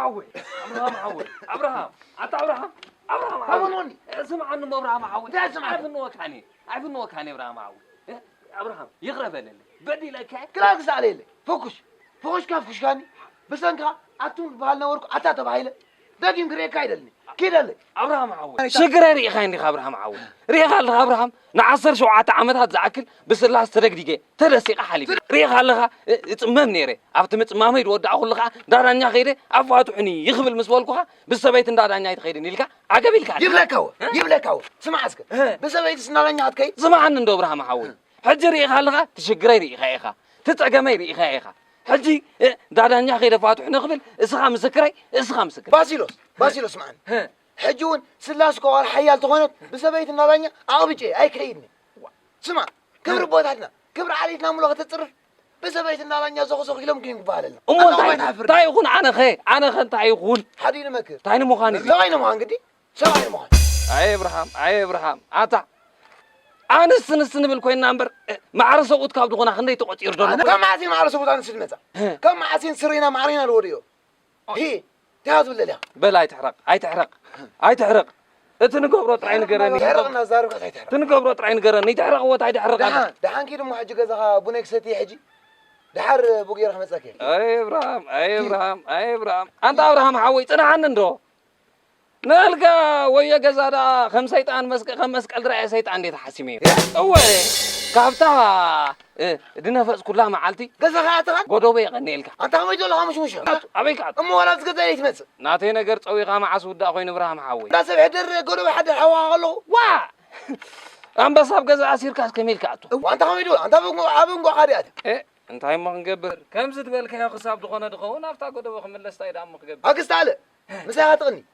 معوي ابراهام انت ابراهام هونوني اسمع عنه ابراهام معوي لا اسمع عارف انه وكاني ابراهام معوي ابراهام يغرب لي بدي لك كلاكس عليه فوكش كاف كاني بس انك اتون بحالنا ورق اتا تبعيله داكيم كريك عيدلني كده لي ابراهام معوي شجره ريخايني ابراهام معوي ريخال ابراهام نعصر 7 عامات زعكل بسلا استرقديجه تلسيق حليب ريخال اصمم نيره ابت مصمامه يودع كلها دارانيا خيده افاتو حني يخبل مسبولكوها بسبيت اندادانيا يتخيدني لك عقبيلك يبلكاو سمع اسك بسبيت سنالانيا اتكاي سمع ان ابراهام معوي حجر ريخال تشجري ريخايخا تتعقمي ريخايخا حجي دادانيا خيده فاتو نخبل اسخا مسكري باسيلوس معن حجون سلاس قوال حيال تغنت بسبيت النالانيا عابجي اي كيدني سمع كبر بوتاتنا كبر عليتنا ملوخ تتصرف بسبيت النالانيا زخ لهم كين بالنا تا يكون انا خي تا يكون حدين مكر تاين مخاني زاين مخان قدي ساين مخان اي ابراهام اتا انس نبل كوين نمبر معرسوت كاب دغنا خندي تقطير دو كم عسين معرسوت انس المتا كم عسين سرينا معرينا الوديو هي تهاز ولا لا بلا اي تحرق اتنقبرو طري نغرني تحرقنا زارو كاي تحرق تنقبرو طري نغرني تحرق وتا تحرق دحان كي دمو حج غزا بونيك ستي حجي دحر بوغير خمساكي اي ابراهام انت ابراهام حوي صنعن اندو نلقا ويا غزادا خمس شيطان مسقل درع شيطان دي تحسيمي اوه كابتا دنفس كلها معالتي غزا خاطر غدوبي يقنيلك انت خميدو لا مش ابيك ام ولا تقدر يتمس ناتي نجر صويقه مع سودا خوين ابراهام حوي لا سب حدر غدوبي حد حواغلو وا انبساب غزا اسير كاس كميل كاتو وانت خميدو انت ابو قاريات انت هاي ما نقبر كم زتبلك يا خصاب دخونه دخون افتا غدوبي خملس تايد ام قبر اكست على مساها تغني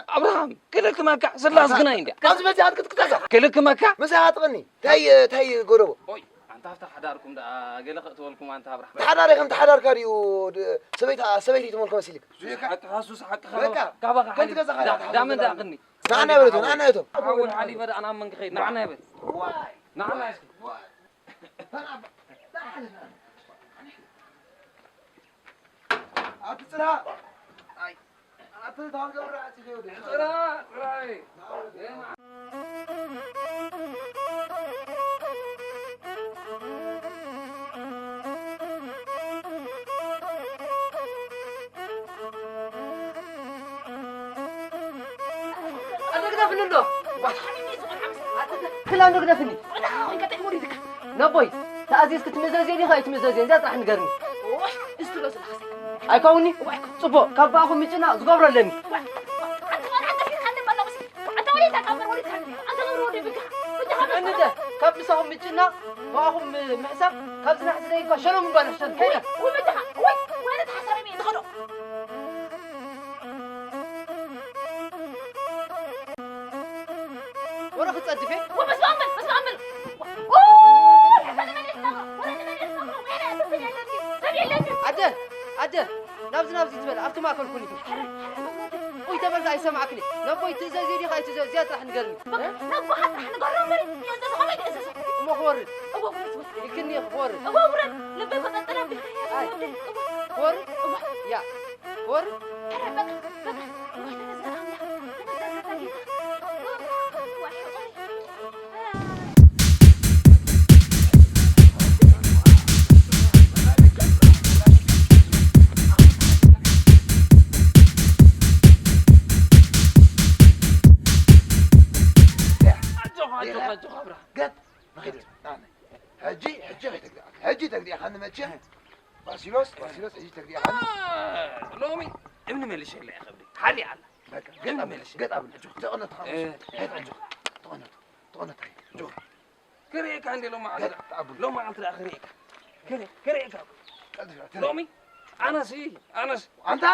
ابراهام كلك مكا سلاس غناين دي قص مساها تكتسا كلك مكا مساها تغني تاي غدوبي اوي انت افتا حداركم دا قلق تولكم انت ابراهام تحضر خم تحضر كاريو سبيتي تمولكم مسيلك حق حاسوس حق خبا كابا حالي دامن دا غني نعنا بلتو نعنا يتو اول حالي بدا انا من خير نعنا يا بت نعنا يا أتصلها. أتصل ثان قبر عاتي خيودي. أتصلها. راي. أنا كده فيني ده. كلا أنا كده فيني. نبوي. تأزيز كتمزازين هاي تمزازين جات راح نقرني. استلوس أي كوني صبوا كباهم ميجنا زقبر لمي أنا ده كاب مسهم ميجنا باهم محسب كاب زنا حسنا شنو من بالشن كذا وين تحسري مين خلو ورا في تصدفي وبس بعمل عدل نبز يتبل أفتو ما أكل كوني وي تبرز عايسة معكني نبوي تزازيري خاي تزازيات راح نقرني نبو حتى راح نقرن بري يا زلمة خميد إساسا ما خورد أبو يكني خورد لبي كنت أطلع بالخيال خورد يا خورد هجي تقدي خلنا ماتشي باسيلوس هجي تقدي خلنا لومي ابن ملش اللي اخبري حالي على قد ملش قد قبل تقنت خلاص هات عجو تقنت جو كريك عندي لو ما عملت اخريك كريك لومي انس انت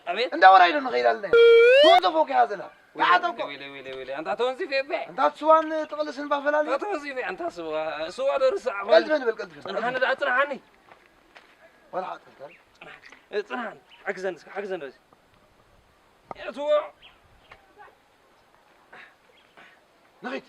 ابيت انت وراي لنا غير لنا تون فوق هذا ويلي انت تونسي في بيه انت سوان تقلسن بافلالي تونسي في انت سوا درس قلت من بالقلت انا اطرحني ولا حاط اطرحني حجزن بس يا تو نغيت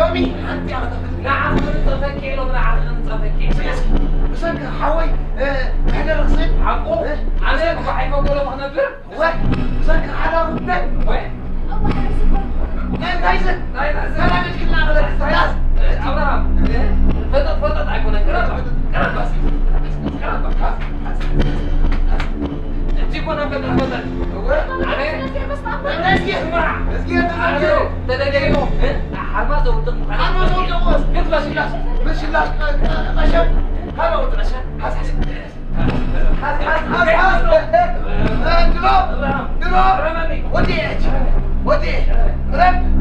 لومي أنت يا نعم نصفكي لو نعم نصفكي بسنك حوي إحنا رخصين حقو أنا بحي بقول ما نبر بسنك على غبتك وين لا تايزن لا مش كنا غلط أبراهام فضت عيكون كرب بس كرب تجيبون أبغى تفضل أنا نسكي اسمع نسكي تدقيقو حرمات وتقم حرمات وتقم يطلع شلاش مش لاش عشان هذا هو عشان حس دروب رمني ودي رب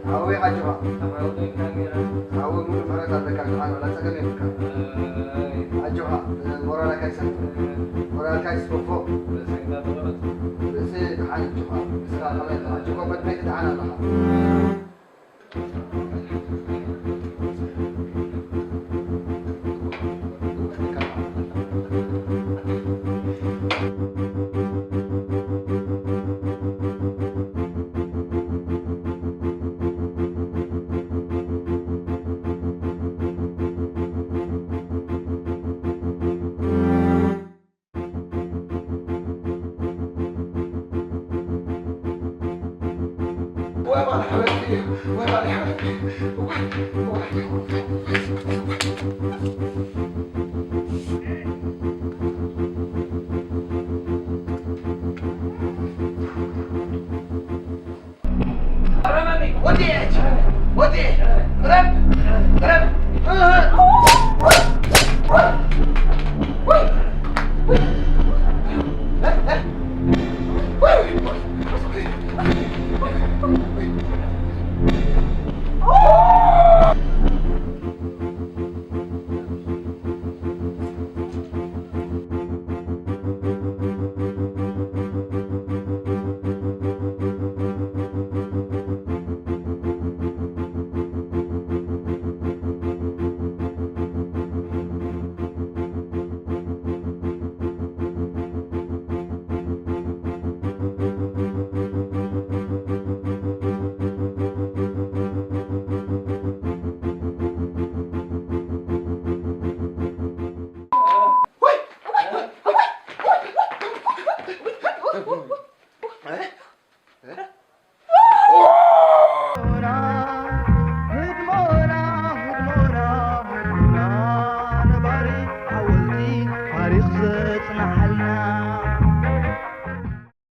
هاوي عجبا هاوي مو فرق هذا كان ولا سكن عجبا ورا لك يسن ورا لك يسبفو بس حال عجبا بس خلاص عجبا بدك تعال الله وين حبيبتي وين رمني ودي رب